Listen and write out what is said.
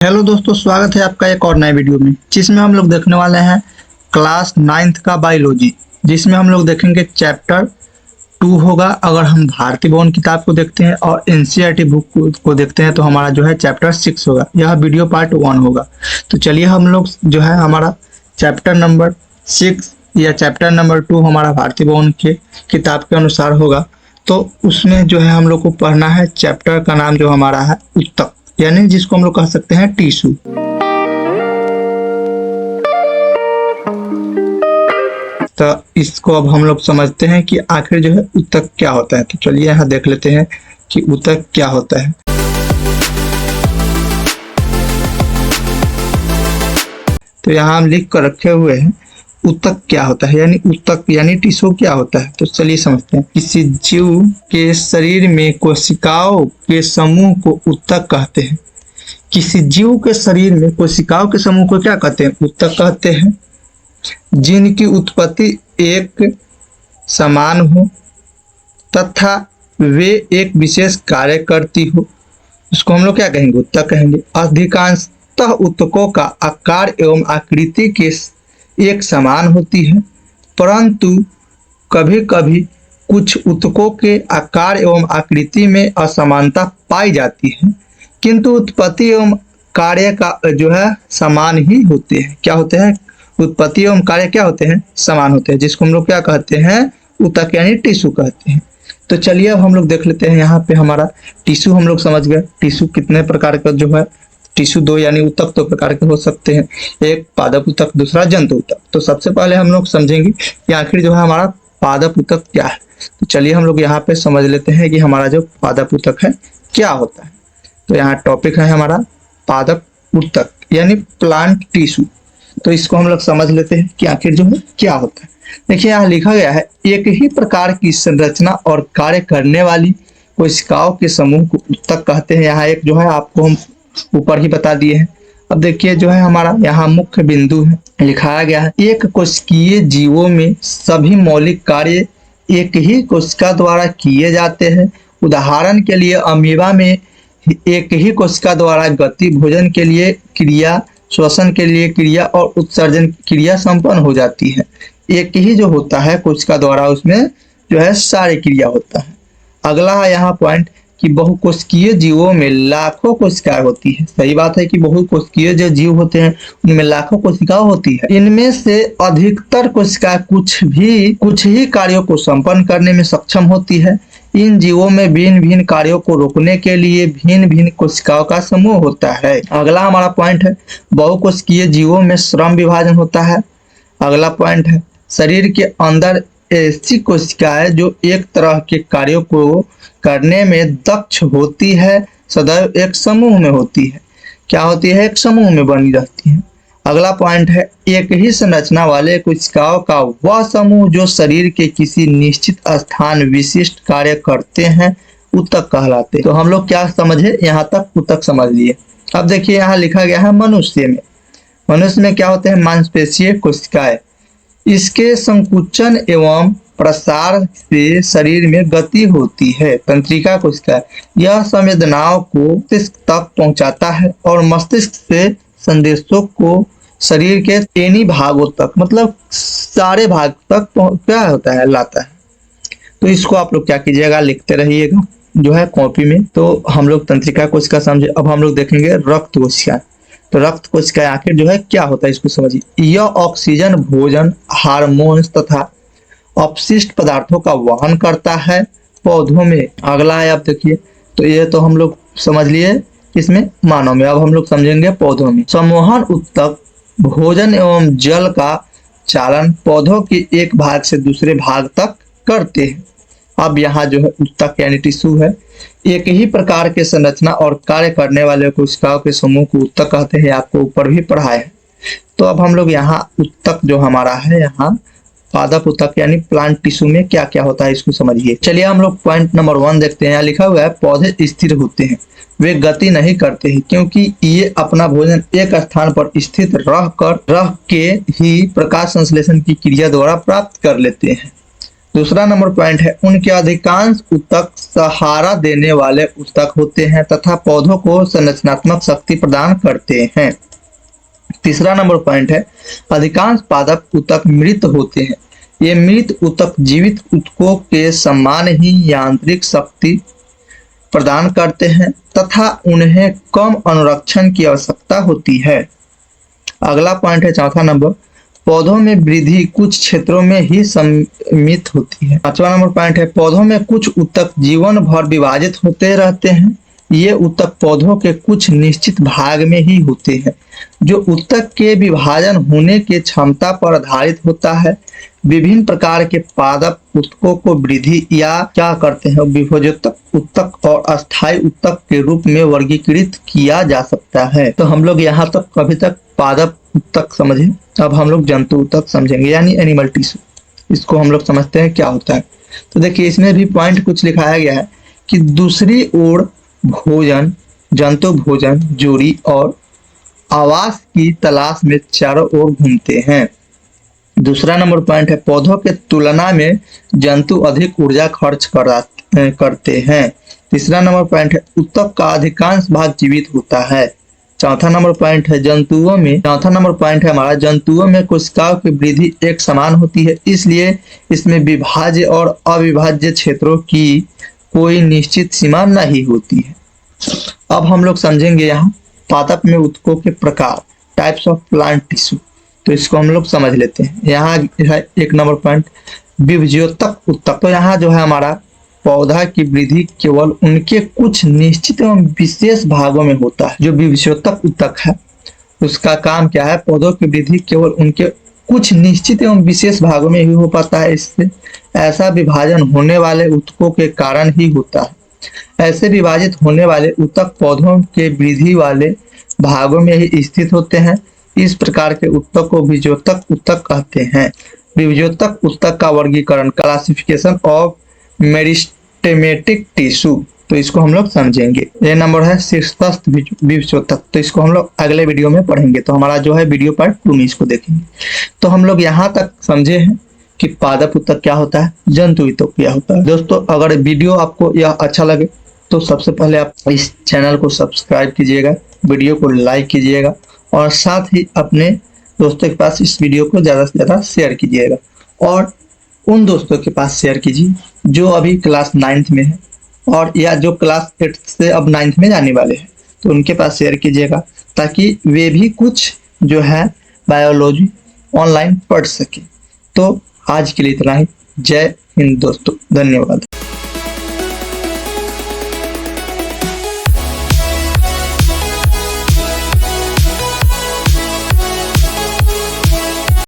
Hello दोस्तों, स्वागत है आपका एक और नए वीडियो में जिसमें हम लोग देखने वाले हैं क्लास 9th का बायोलॉजी। जिसमें हम लोग देखेंगे चैप्टर 2 होगा। अगर हम भारतीय भवन किताब को देखते हैं और एनसीईआरटी बुक को देखते हैं तो हमारा जो है चैप्टर 6 होगा। यह वीडियो पार्ट 1 होगा। तो चलिए हम लोग जो है हमारा चैप्टर नंबर 6 या चैप्टर नंबर 2 हमारा भारतीय भवन के किताब के अनुसार होगा। तो उसमें जो है हम लोग को पढ़ना है चैप्टर का नाम जो हमारा है उत्तक, यानी जिसको हम लोग कह सकते हैं टिश्यू। तो इसको अब हम लोग समझते हैं कि आखिर जो है उत्तक क्या होता है। तो चलिए यहाँ देख लेते हैं कि उत्तक क्या होता है। तो यहाँ हम लिख कर रखे हुए हैं उत्तक क्या होता है, यानी उत्तक यानी टिश्यू क्या होता है। तो चलिए समझते हैं। किसी जीव के शरीर में कोशिकाओं के समूह को उत्तक कहते हैं। किसी जीव के शरीर में कोशिकाओं के समूह को क्या कहते हैं? उत्तक कहते हैं। जिनकी उत्पत्ति एक समान हो तथा वे एक विशेष कार्य करती हो, उसको हम लोग क्या कहेंगे? उत्तक कहेंगे। अधिकांशतः उत्तकों का आकार एवं आकृति के एक समान होती है, परंतु कभी कभी कुछ उत्तकों के आकार एवं आकृति में असमानता पाई जाती है, किंतु उत्पत्ति एवं कार्य का जो है समान ही होते हैं। क्या होते हैं? उत्पत्ति एवं कार्य क्या होते हैं? समान होते हैं, जिसको हम लोग क्या कहते हैं? उत्तक यानी टिश्यू कहते हैं। तो चलिए अब हम लोग देख लेते हैं। यहाँ पे हमारा टिश्यू हम लोग समझ गए। टिश्यू कितने प्रकार का जो है? टिश्यू 2 यानी उत्तक 2 प्रकार के हो सकते हैं, एक पादप उत्तक, दूसरा जंतु उत्तक। तो सबसे पहले हम लोग समझेंगे कि आखिर जो है हमारा पादप उत्तक क्या है। तो चलिए हम लोग यहाँ पे समझ लेते हैं कि हमारा जो पादप उत्तक है क्या होता है। तो यहाँ टॉपिक है हमारा पादप उत्तक यानी प्लांट टिश्यू। तो इसको हम लोग समझ लेते हैं कि आखिर जो है क्या होता है। देखिए यहाँ लिखा गया है, एक ही प्रकार की संरचना और कार्य करने वाली कोशिकाओं के समूह को उत्तक कहते हैं। यहाँ एक जो है आपको हम ऊपर ही बता दिए हैं। अब देखिए जो है हमारा यहाँ मुख्य बिंदु है, लिखाया गया है एक कोशिकीय जीवों में सभी मौलिक कार्य एक ही कोशिका द्वारा किए जाते हैं। उदाहरण के लिए अमीबा में एक ही कोशिका द्वारा गति, भोजन के लिए क्रिया, श्वसन के लिए क्रिया और उत्सर्जन क्रिया संपन्न हो जाती है। एक ही जो होता है कोशिका द्वारा, उसमें जो है सारी क्रिया होता है। अगला है यहाँ पॉइंट कि बहुकोशिकीय जीवों में लाखों कोशिकाएं होती है। सही बात है कि बहुकोशिकीय जो जीव होते हैं उनमें लाखों कोशिकाएं होती है। इनमें से अधिकतर कोशिकाएं कुछ ही कार्यों को संपन्न करने में सक्षम होती है। इन जीवों में भिन्न भिन्न कार्यों को रोकने के लिए भिन्न भिन्न कोशिकाओं का समूह होता है। अगला हमारा पॉइंट है बहुकोशिकीय जीवों में श्रम विभाजन होता है। अगला पॉइंट है शरीर के अंदर ऐसी कोशिकाएं जो एक तरह के कार्यों को करने में दक्ष होती है, सदैव एक समूह में होती है। क्या होती है? एक समूह में बनी रहती है। अगला पॉइंट है एक ही संरचना वाले कोशिकाओं का वह समूह जो शरीर के किसी निश्चित स्थान विशिष्ट कार्य करते हैं उत्तक कहलाते हैं। तो हम लोग क्या समझे? यहाँ तक उत्तक समझ लिए। अब देखिए यहाँ लिखा गया है मनुष्य में क्या होते हैं? मांसपेशीय कोशिकाएं। इसके संकुचन एवं प्रसार से शरीर में गति होती है। तंत्रिका कोशिका यह संवेदनाओं को मस्तिष्क तक पहुंचाता है और मस्तिष्क से संदेशों को शरीर के एनी भागों तक, मतलब सारे भाग तक क्या होता है? लाता है। तो इसको आप लोग क्या कीजिएगा? लिखते रहिएगा जो है कॉपी में। तो हम लोग तंत्रिका कोशिका समझे। अब हम लोग देखेंगे रक्त कोशिका। तो रक्त कोशिका आखिर जो है क्या होता है इसको समझिए। यह ऑक्सीजन, भोजन, हार्मोन्स तथा अपशिष्ट पदार्थों का वहन करता है पौधों में। अगला है, आप देखिए, तो ये तो हम लोग समझ लिए इसमें मानव में। अब हम लोग समझेंगे पौधों में। संवहन उत्तक भोजन एवं जल का चालन पौधों के एक भाग से दूसरे भाग तक करते हैं। अब यहाँ जो है उत्तक यानी टिश्यू है। एक ही प्रकार के संरचना और कार्य करने वाले कोशिकाओं के समूह को उत्तक कहते हैं। आपको ऊपर भी पढ़ा है। तो अब हम लोग यहाँ उत्तक जो हमारा है, यहाँ पादप उत्तक यानी प्लांट टिश्यू में क्या क्या होता है इसको समझिए। चलिए हम लोग पॉइंट नंबर 1 देखते हैं। यहाँ लिखा हुआ है पौधे स्थिर होते हैं, वे गति नहीं करते हैं क्योंकि ये अपना भोजन एक स्थान पर स्थित रह के ही प्रकाश संश्लेषण की क्रिया द्वारा प्राप्त कर लेते हैं। दूसरा नंबर पॉइंट है, उनके अधिकांश ऊतक सहारा देने वाले ऊतक होते हैं तथा पौधों को संरचनात्मक शक्ति प्रदान करते हैं। तीसरा नंबर पॉइंट है, अधिकांश पादप ऊतक मृत होते हैं। ये मृत ऊतक जीवित ऊतकों के समान ही यांत्रिक शक्ति प्रदान करते हैं तथा उन्हें कम अनुरक्षण की आवश्यकता होती है। अगला पॉइंट है चौथा नंबर, पौधों में वृद्धि कुछ क्षेत्रों में ही सीमित होती है। पांचवा नंबर पॉइंट है, पौधों में कुछ ऊतक जीवन भर विभाजित होते रहते हैं। ये ऊतक पौधों के कुछ निश्चित भाग में ही होते हैं, जो ऊतक के विभाजन होने की क्षमता पर आधारित होता है। विभिन्न प्रकार के पादप ऊतकों को वृद्धि या क्या करते हैं, विभोजोतक ऊतक और अस्थायी ऊतक के रूप में वर्गीकृत किया जा सकता है। तो हम लोग यहाँ तक अभी तक पादप ऊतक समझे, अब हम लोग जंतु ऊतक समझेंगे यानी एनिमल टिश्यू। इसको हम लोग समझते हैं क्या होता है। तो देखिए इसमें भी पॉइंट कुछ लिखाया गया है कि दूसरी ओर भोजन, जंतु भोजन, जोड़ी और आवास की तलाश में चारों ओर घूमते हैं। दूसरा नंबर पॉइंट है, पौधों के तुलना में जंतु अधिक ऊर्जा खर्च करते हैं। तीसरा नंबर पॉइंट है, ऊतक का अधिकांश भाग जीवित होता है। चौथा नंबर पॉइंट है, हमारा जंतुओं में कोशिकाओं की वृद्धि एक समान होती है, इसलिए इसमें विभाज्य और अविभाज्य क्षेत्रों की कोई निश्चित सीमा नहीं होती है। अब हम लोग समझेंगे यहाँ पादप में ऊतकों के प्रकार, टाइप्स ऑफ प्लांट टिश्यू। तो इसको हम लोग समझ लेते हैं। यहाँ है एक नंबर पॉइंट, विभज्योतक ऊतक। तो यहाँ जो है हमारा पौधा की वृद्धि केवल उनके कुछ निश्चित एवं विशेष भागों में होता है। जो विभज्योतक ऊतक है उसका काम क्या है, पौधों की वृद्धि केवल उनके कुछ निश्चित एवं विशेष भागों में ही हो पाता है। इससे ऐसा विभाजन होने वाले ऊतकों के कारण ही होता है। ऐसे विभाजित होने वाले ऊतक पौधों के वृद्धि वाले भागों में ही स्थित होते हैं। इस प्रकार के ऊतक को विभज्योतक ऊतक कहते हैं। विभज्योतक ऊतक का वर्गीकरण, क्लासिफिकेशन ऑफ मेरिस्टेमेटिक टिश्यू, तो इसको हम लोग समझेंगे। ये नंबर है शीर्षस्थ विभज्योतक, तो इसको हम लोग अगले वीडियो में पढ़ेंगे। तो हमारा जो है वीडियो पार्ट 2 में इसको देखेंगे। तो हम लोग यहाँ तक समझे हैं कि पादप ऊतक क्या होता है, जंतु ऊतक क्या होता है। दोस्तों अगर वीडियो आपको यह अच्छा लगे तो सबसे पहले आप इस चैनल को सब्सक्राइब कीजिएगा, वीडियो को लाइक कीजिएगा और साथ ही अपने दोस्तों के पास इस वीडियो को ज़्यादा से ज़्यादा शेयर कीजिएगा। और उन दोस्तों के पास शेयर कीजिए जो अभी क्लास 9th में है और या जो क्लास 8th से अब 9th में जाने वाले हैं, तो उनके पास शेयर कीजिएगा ताकि वे भी कुछ जो है बायोलॉजी ऑनलाइन पढ़ सके। तो आज के लिए इतना ही। जय हिंद दोस्तों, धन्यवाद।